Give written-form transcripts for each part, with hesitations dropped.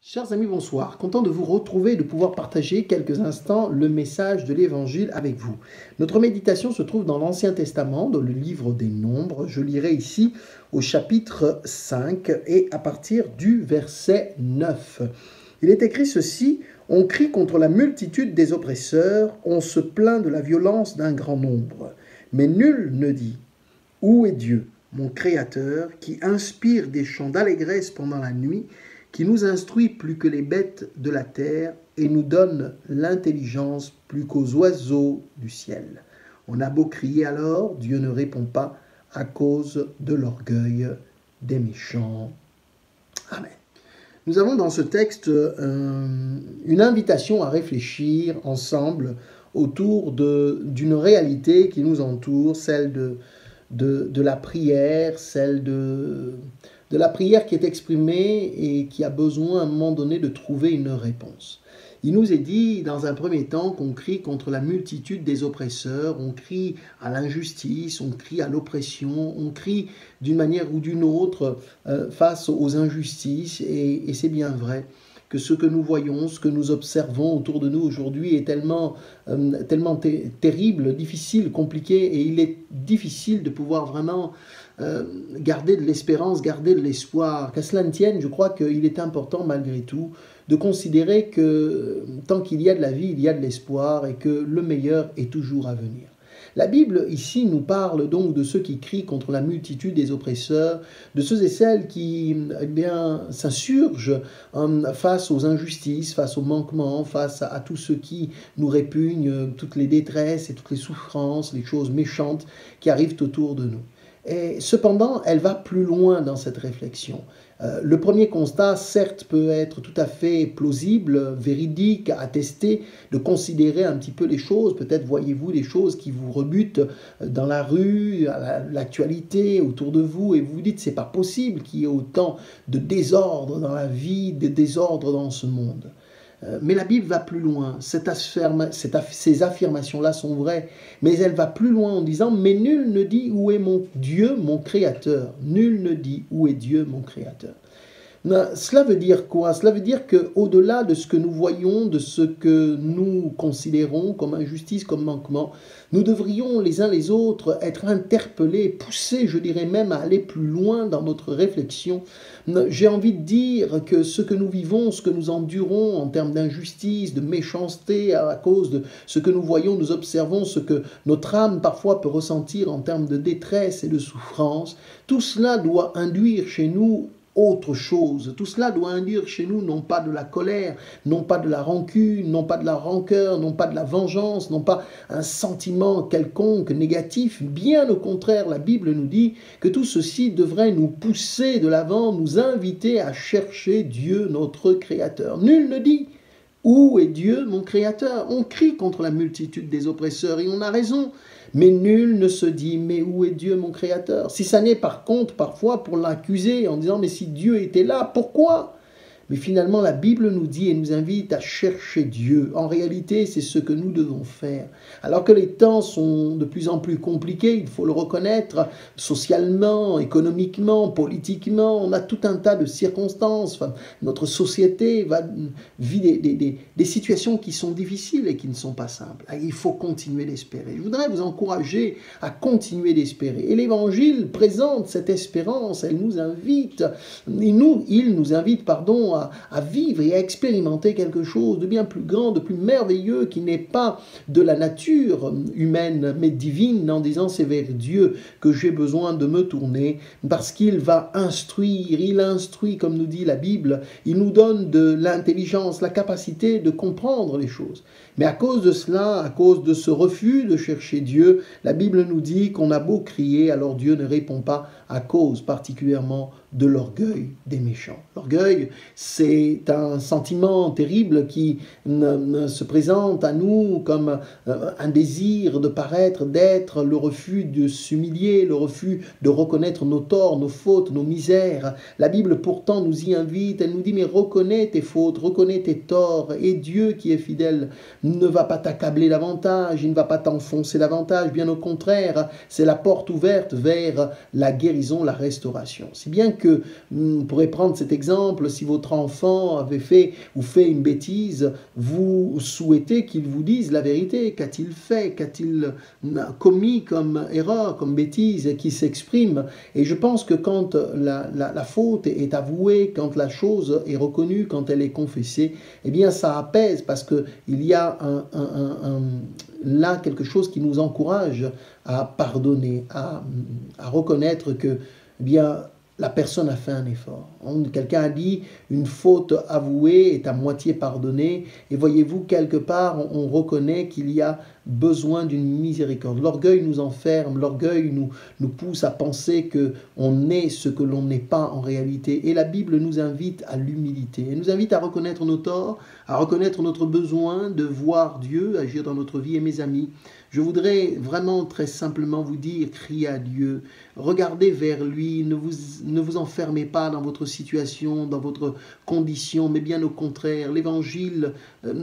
Chers amis, bonsoir. Content de vous retrouver et de pouvoir partager quelques instants le message de l'Évangile avec vous. Notre méditation se trouve dans l'Ancien Testament, dans le livre des Nombres. Je lirai ici au chapitre 5 et à partir du verset 9. Il est écrit ceci: « On crie contre la multitude des oppresseurs, on se plaint de la violence d'un grand nombre. Mais nul ne dit « Où est Dieu, mon Créateur, qui inspire des chants d'allégresse pendant la nuit ?» qui nous instruit plus que les bêtes de la terre et nous donne l'intelligence plus qu'aux oiseaux du ciel. On a beau crier alors, Dieu ne répond pas à cause de l'orgueil des méchants. Amen. Nous avons dans ce texte une invitation à réfléchir ensemble autour d'une réalité qui nous entoure, celle de la prière, celle de la prière qui est exprimée et qui a besoin à un moment donné de trouver une réponse. Il nous est dit dans un premier temps qu'on crie contre la multitude des oppresseurs, on crie à l'injustice, on crie à l'oppression, on crie d'une manière ou d'une autre face aux injustices et c'est bien vrai que ce que nous voyons, ce que nous observons autour de nous aujourd'hui est tellement terrible, difficile, compliqué, et il est difficile de pouvoir vraiment garder de l'espérance, garder de l'espoir. Qu'à cela ne tienne, je crois qu'il est important malgré tout de considérer que tant qu'il y a de la vie, il y a de l'espoir et que le meilleur est toujours à venir. La Bible, ici, nous parle donc de ceux qui crient contre la multitude des oppresseurs, de ceux et celles qui s'insurgent face aux injustices, face aux manquements, face à tout ce qui nous répugne, toutes les détresses et toutes les souffrances, les choses méchantes qui arrivent autour de nous. Et cependant, elle va plus loin dans cette réflexion. Le premier constat, certes, peut être tout à fait plausible, véridique, attesté, de considérer un petit peu les choses. Peut-être voyez-vous des choses qui vous rebutent dans la rue, à l'actualité, autour de vous, et vous vous dites, c'est pas possible qu'il y ait autant de désordre dans la vie, de désordre dans ce monde. Mais la Bible va plus loin. Ces affirmations-là sont vraies, mais elle va plus loin en disant « Mais nul ne dit où est mon Dieu, mon Créateur. Nul ne dit où est Dieu, mon Créateur. » Cela veut dire quoi? Cela veut dire qu'au-delà de ce que nous voyons, de ce que nous considérons comme injustice, comme manquement, nous devrions les uns les autres être interpellés, poussés, je dirais même, à aller plus loin dans notre réflexion. J'ai envie de dire que ce que nous vivons, ce que nous endurons en termes d'injustice, de méchanceté, à cause de ce que nous voyons, nous observons, ce que notre âme parfois peut ressentir en termes de détresse et de souffrance, tout cela doit induire chez nous autre chose. Tout cela doit induire chez nous non pas de la colère, non pas de la rancune, non pas de la rancœur, non pas de la vengeance, non pas un sentiment quelconque négatif. Bien au contraire, la Bible nous dit que tout ceci devrait nous pousser de l'avant, nous inviter à chercher Dieu, notre Créateur. Nul ne dit « Où est Dieu, mon Créateur ?» On crie contre la multitude des oppresseurs et on a raison. Mais nul ne se dit « Mais où est Dieu, mon Créateur ?» Si ça n'est par contre parfois pour l'accuser en disant « Mais si Dieu était là, pourquoi ?» Mais finalement, la Bible nous dit et nous invite à chercher Dieu. En réalité, c'est ce que nous devons faire. Alors que les temps sont de plus en plus compliqués, il faut le reconnaître, socialement, économiquement, politiquement, on a tout un tas de circonstances. Enfin, notre société vit des situations qui sont difficiles et qui ne sont pas simples. Il faut continuer d'espérer. Je voudrais vous encourager à continuer d'espérer. Et l'Évangile présente cette espérance, elle nous invite, il nous invite, à vivre et à expérimenter quelque chose de bien plus grand, de plus merveilleux, qui n'est pas de la nature humaine, mais divine, en disant c'est vers Dieu que j'ai besoin de me tourner, parce qu'il va instruire, il instruit, comme nous dit la Bible, il nous donne de l'intelligence, la capacité de comprendre les choses. Mais à cause de cela, à cause de ce refus de chercher Dieu, la Bible nous dit qu'on a beau crier, alors Dieu ne répond pas, à cause particulièrement de l'orgueil des méchants. L'orgueil, c'est un sentiment terrible qui se présente à nous comme un désir de paraître, d'être, le refus de s'humilier, le refus de reconnaître nos torts, nos fautes, nos misères. La Bible pourtant nous y invite, elle nous dit « Mais reconnais tes fautes, reconnais tes torts, et Dieu qui est fidèle ne va pas t'accabler davantage, il ne va pas t'enfoncer davantage, bien au contraire, c'est la porte ouverte vers la guérison, la restauration. » Si bien que que, on pourrait prendre cet exemple, si votre enfant avait fait ou fait une bêtise, vous souhaitez qu'il vous dise la vérité. Qu'a-t-il fait? Qu'a-t-il commis comme erreur, comme bêtise, qui s'exprime? Et je pense que quand la faute est avouée, quand la chose est reconnue, quand elle est confessée, eh bien ça apaise, parce qu'il y a là quelque chose qui nous encourage à pardonner, à reconnaître que, eh bien, la personne a fait un effort. Quelqu'un a dit, une faute avouée est à moitié pardonnée. Et voyez-vous, quelque part, on reconnaît qu'il y a besoin d'une miséricorde. L'orgueil nous enferme, l'orgueil nous pousse à penser qu'on est ce que l'on n'est pas en réalité. Et la Bible nous invite à l'humilité. Elle nous invite à reconnaître nos torts, à reconnaître notre besoin de voir Dieu agir dans notre vie. Et mes amis, je voudrais vraiment très simplement vous dire, criez à Dieu, regardez vers lui, ne vous enfermez pas dans votre situation, dans votre condition, mais bien au contraire. L'évangile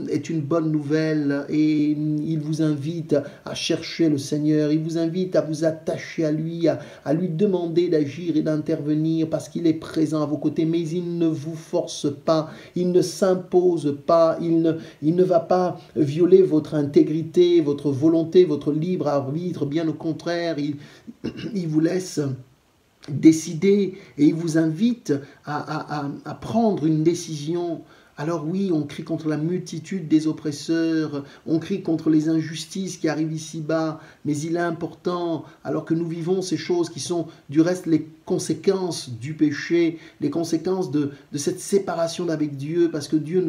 est une bonne nouvelle et il vous invite à chercher le Seigneur, il vous invite à vous attacher à lui demander d'agir et d'intervenir parce qu'il est présent à vos côtés, mais il ne vous force pas, il ne s'impose pas, il ne va pas violer votre intégrité, votre volonté, votre libre arbitre, bien au contraire, il vous laisse décider et il vous invite à prendre une décision. Alors oui, on crie contre la multitude des oppresseurs, on crie contre les injustices qui arrivent ici-bas, mais il est important, alors que nous vivons ces choses qui sont du reste les conséquences du péché, les conséquences de cette séparation d'avec Dieu, parce que Dieu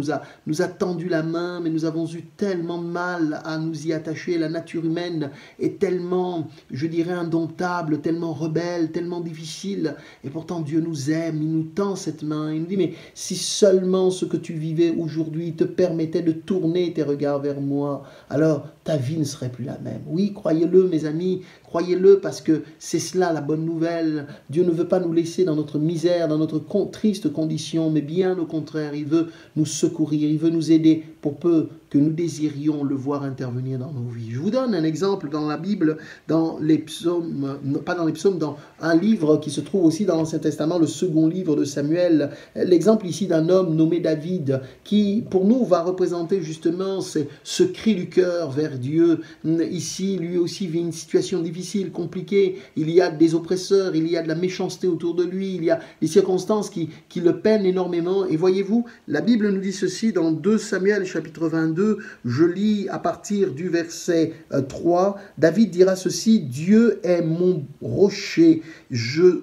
nous a tendu la main, mais nous avons eu tellement de mal à nous y attacher. La nature humaine est tellement, je dirais, indomptable, tellement rebelle, tellement difficile, et pourtant Dieu nous aime, il nous tend cette main, il nous dit, mais si seulement ce que tu vivais aujourd'hui te permettait de tourner tes regards vers moi, alors ta vie ne serait plus la même. Oui, croyez-le mes amis, croyez-le parce que c'est cela la bonne nouvelle. Dieu ne veut pas nous laisser dans notre misère, dans notre triste condition, mais bien au contraire, il veut nous secourir, il veut nous aider pour peu que nous désirions le voir intervenir dans nos vies. Je vous donne un exemple dans la Bible, dans les psaumes, pas dans les psaumes, dans un livre qui se trouve aussi dans l'Ancien Testament, le second livre de Samuel. L'exemple ici d'un homme nommé David, qui pour nous va représenter justement ce cri du cœur vers Dieu. Ici, lui aussi vit une situation difficile, compliquée. Il y a des oppresseurs, il y a de la méchanceté autour de lui, il y a des circonstances qui le peinent énormément. Et voyez-vous, la Bible nous dit ceci dans 2 Samuel chapitre 22, je lis à partir du verset 3, David dira ceci, Dieu est mon rocher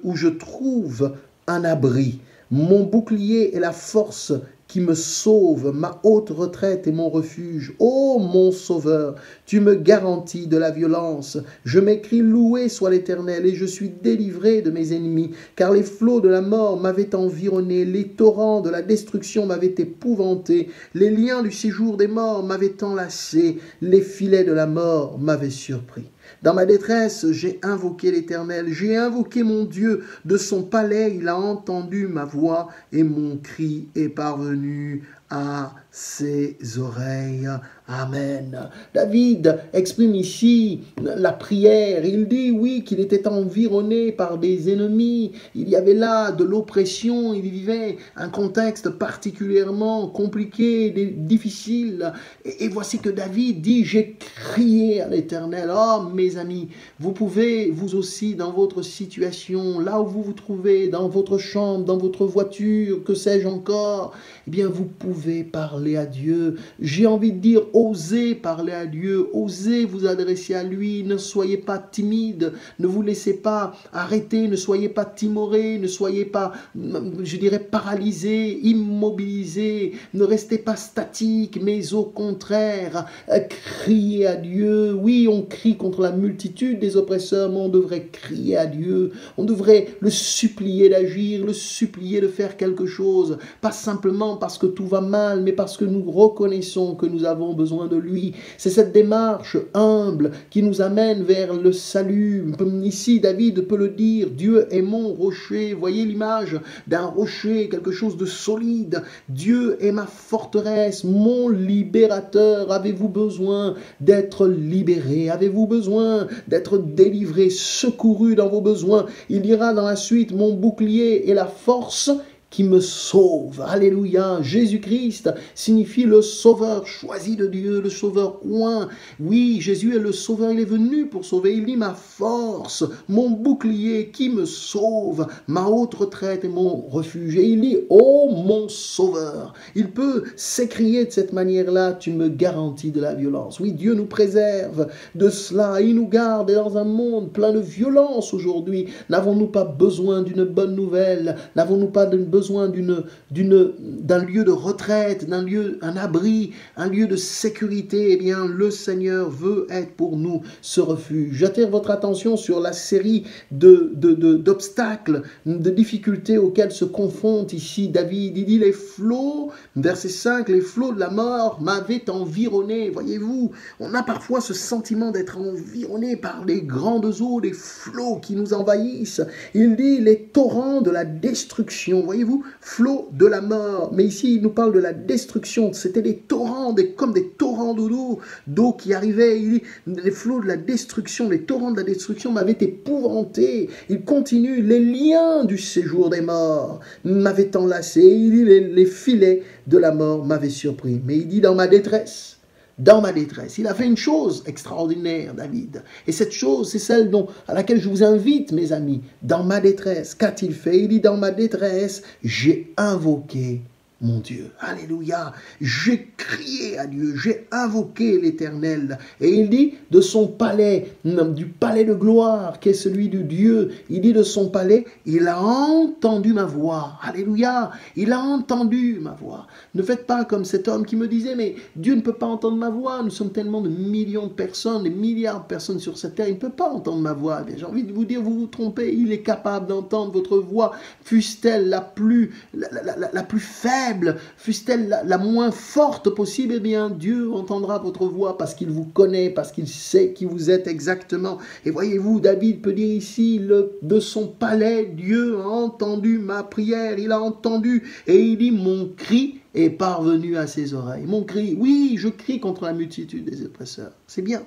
où je trouve un abri, mon bouclier est la force qui me sauve, ma haute retraite et mon refuge. Ô mon sauveur, tu me garantis de la violence. Je m'écris, loué soit l'Éternel, et je suis délivré de mes ennemis, car les flots de la mort m'avaient environné, les torrents de la destruction m'avaient épouvanté, les liens du séjour des morts m'avaient enlacé, les filets de la mort m'avaient surpris. Dans ma détresse, j'ai invoqué l'Éternel, j'ai invoqué mon Dieu. De son palais, il a entendu ma voix et mon cri est parvenu à ses oreilles. Amen. David exprime ici la prière. Il dit, oui, qu'il était environné par des ennemis. Il y avait là de l'oppression. Il vivait un contexte particulièrement compliqué, difficile. Et voici que David dit, j'ai crié à l'Éternel. Oh, mes amis, vous pouvez, vous aussi, dans votre situation, là où vous vous trouvez, dans votre chambre, dans votre voiture, que sais-je encore, eh bien, vous pouvez parler à Dieu. J'ai envie de dire, osez parler à Dieu, osez vous adresser à lui, ne soyez pas timide, ne vous laissez pas arrêter, ne soyez pas timoré, ne soyez pas, je dirais, paralysé, immobilisé, ne restez pas statique, mais au contraire, criez à Dieu. Oui, on crie contre la multitude des oppresseurs, mais on devrait crier à Dieu, on devrait le supplier d'agir, le supplier de faire quelque chose, pas simplement seulement parce que tout va mal, mais parce que nous reconnaissons que nous avons besoin de lui. C'est cette démarche humble qui nous amène vers le salut. Ici, David peut le dire, Dieu est mon rocher. Voyez l'image d'un rocher, quelque chose de solide. Dieu est ma forteresse, mon libérateur. Avez-vous besoin d'être libéré? Avez-vous besoin d'être délivré, secouru dans vos besoins? Il dira dans la suite, mon bouclier et la force qui me sauve. Alléluia. Jésus-Christ signifie le sauveur choisi de Dieu, le sauveur oint. Oui, Jésus est le sauveur, il est venu pour sauver. Il dit ma force, mon bouclier qui me sauve, ma haute retraite et mon refuge. Et il dit, oh mon sauveur. Il peut s'écrier de cette manière-là, tu me garantis de la violence. Oui, Dieu nous préserve de cela. Il nous garde. Et dans un monde plein de violence aujourd'hui, n'avons-nous pas besoin d'une bonne nouvelle? N'avons-nous pas besoin d'un lieu de retraite, un abri, un lieu de sécurité? Eh bien, le Seigneur veut être pour nous ce refuge. J'attire votre attention sur la série d'obstacles, de difficultés auxquelles se confronte ici David. Il dit les flots, verset 5, les flots de la mort m'avaient environné. Voyez-vous, on a parfois ce sentiment d'être environné par les grandes eaux, les flots qui nous envahissent. Il dit les torrents de la destruction. Voyez-vous, flot de la mort. Mais ici, il nous parle de la destruction. C'était des torrents, comme des torrents d'eau qui arrivaient. Il dit, les flots de la destruction, les torrents de la destruction m'avaient épouvanté. Il continue, les liens du séjour des morts m'avaient enlacé. Il dit, les filets de la mort m'avaient surpris. Mais il dit, dans ma détresse, il a fait une chose extraordinaire, David. Et cette chose, c'est celle à laquelle je vous invite, mes amis. Dans ma détresse, qu'a-t-il fait? Il dit, dans ma détresse, j'ai invoqué mon Dieu. Alléluia. J'ai crié à Dieu, j'ai invoqué l'Éternel. Et il dit de son palais, du palais de gloire qui est celui de Dieu, il dit de son palais, il a entendu ma voix. Alléluia. Il a entendu ma voix. Ne faites pas comme cet homme qui me disait, mais Dieu ne peut pas entendre ma voix. Nous sommes tellement de millions de personnes, des milliards de personnes sur cette terre, il ne peut pas entendre ma voix. J'ai envie de vous dire, vous vous trompez, il est capable d'entendre votre voix, fût-elle la plus faible, fût-elle la moins forte possible, eh bien Dieu entendra votre voix parce qu'il vous connaît, parce qu'il sait qui vous êtes exactement. Et voyez-vous, David peut dire ici, de son palais, Dieu a entendu ma prière, il a entendu, et il dit, mon cri est parvenu à ses oreilles. Mon cri, oui, je crie contre la multitude des oppresseurs, c'est bien.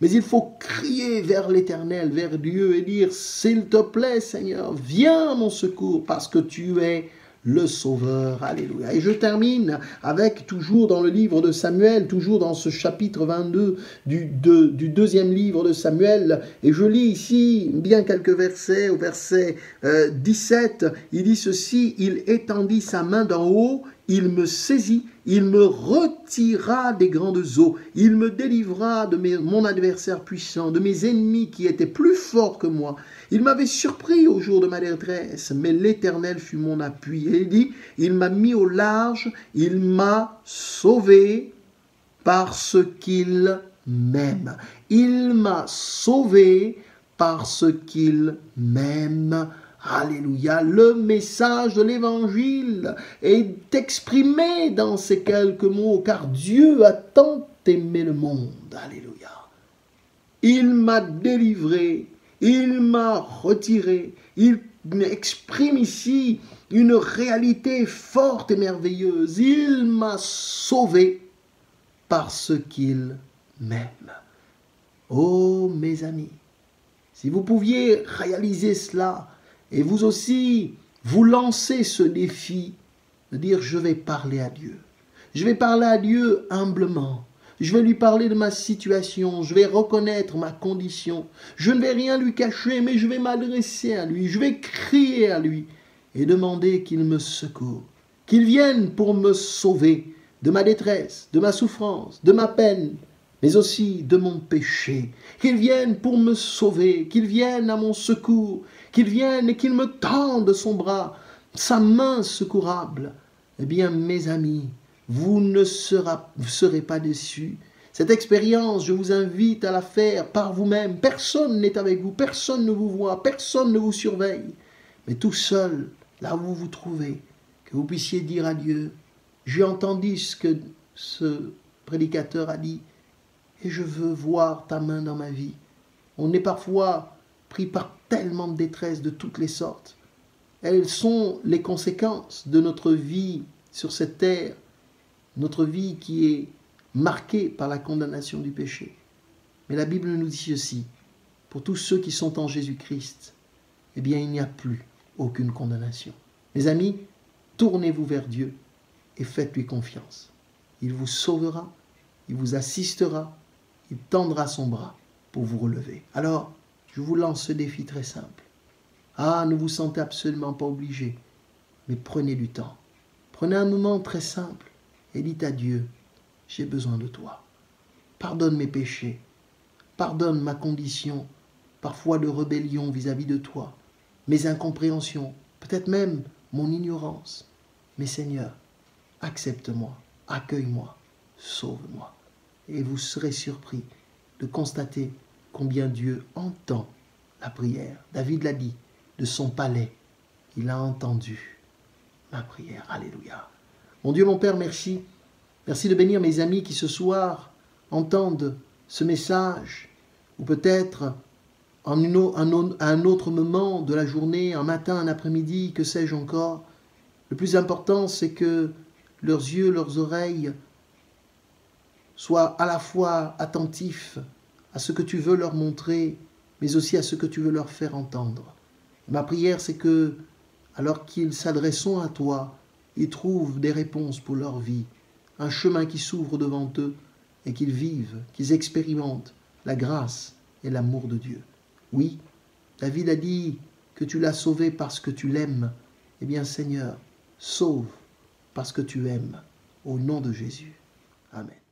Mais il faut crier vers l'Éternel, vers Dieu, et dire, s'il te plaît, Seigneur, viens à mon secours, parce que tu es le Sauveur. Alléluia. Et je termine avec, toujours dans le livre de Samuel, toujours dans ce chapitre 22 du deuxième livre de Samuel, et je lis ici bien quelques versets, au verset 17, il dit ceci, il étendit sa main d'en haut, il me saisit, il me retira des grandes eaux, il me délivra de mon adversaire puissant, de mes ennemis qui étaient plus forts que moi. Il m'avait surpris au jour de ma détresse, mais l'Éternel fut mon appui. Et il dit, il m'a mis au large, il m'a sauvé parce qu'il m'aime. Il m'a sauvé parce qu'il m'aime. Alléluia, le message de l'évangile est exprimé dans ces quelques mots, car Dieu a tant aimé le monde. Alléluia. Il m'a délivré, il m'a retiré. Il exprime ici une réalité forte et merveilleuse. Il m'a sauvé parce qu'il m'aime. Oh mes amis, si vous pouviez réaliser cela, et vous aussi, vous lancez ce défi de dire, je vais parler à Dieu. Je vais parler à Dieu humblement. Je vais lui parler de ma situation. Je vais reconnaître ma condition. Je ne vais rien lui cacher, mais je vais m'adresser à lui. Je vais crier à lui et demander qu'il me secoue. Qu'il vienne pour me sauver de ma détresse, de ma souffrance, de ma peine, mais aussi de mon péché. Qu'il vienne pour me sauver, qu'il vienne à mon secours, qu'il vienne et qu'il me tende son bras, sa main secourable. Eh bien, mes amis, vous ne serez pas déçus. Cette expérience, je vous invite à la faire par vous-même. Personne n'est avec vous, personne ne vous voit, personne ne vous surveille. Mais tout seul, là où vous vous trouvez, que vous puissiez dire à Dieu, J'ai entendu ce que ce prédicateur a dit et je veux voir ta main dans ma vie. On est parfois pris par tellement de détresse de toutes les sortes. Elles sont les conséquences de notre vie sur cette terre, notre vie qui est marquée par la condamnation du péché. Mais la Bible nous dit ceci, pour tous ceux qui sont en Jésus-Christ, eh bien il n'y a plus aucune condamnation. Mes amis, tournez-vous vers Dieu et faites-lui confiance. Il vous sauvera, il vous assistera, il tendra son bras pour vous relever. Alors, je vous lance ce défi très simple. Ah, ne vous sentez absolument pas obligé, mais prenez du temps. Prenez un moment très simple et dites à Dieu, j'ai besoin de toi. Pardonne mes péchés, pardonne ma condition, parfois de rébellion vis-à-vis de toi, mes incompréhensions, peut-être même mon ignorance. Mais Seigneur, accepte-moi, accueille-moi, sauve-moi. Et vous serez surpris de constater combien Dieu entend la prière. David l'a dit, de son palais, il a entendu ma prière. Alléluia. Mon Dieu, mon Père, merci. Merci de bénir mes amis qui ce soir entendent ce message, ou peut-être à un autre moment de la journée, un matin, un après-midi, que sais-je encore. Le plus important, c'est que leurs yeux, leurs oreilles soient à la fois attentifs à ce que tu veux leur montrer, mais aussi à ce que tu veux leur faire entendre. Ma prière, c'est que, alors qu'ils s'adresseront à toi, ils trouvent des réponses pour leur vie, un chemin qui s'ouvre devant eux et qu'ils vivent, qu'ils expérimentent la grâce et l'amour de Dieu. Oui, David a dit que tu l'as sauvé parce que tu l'aimes. Eh bien, Seigneur, sauve parce que tu aimes. Au nom de Jésus. Amen.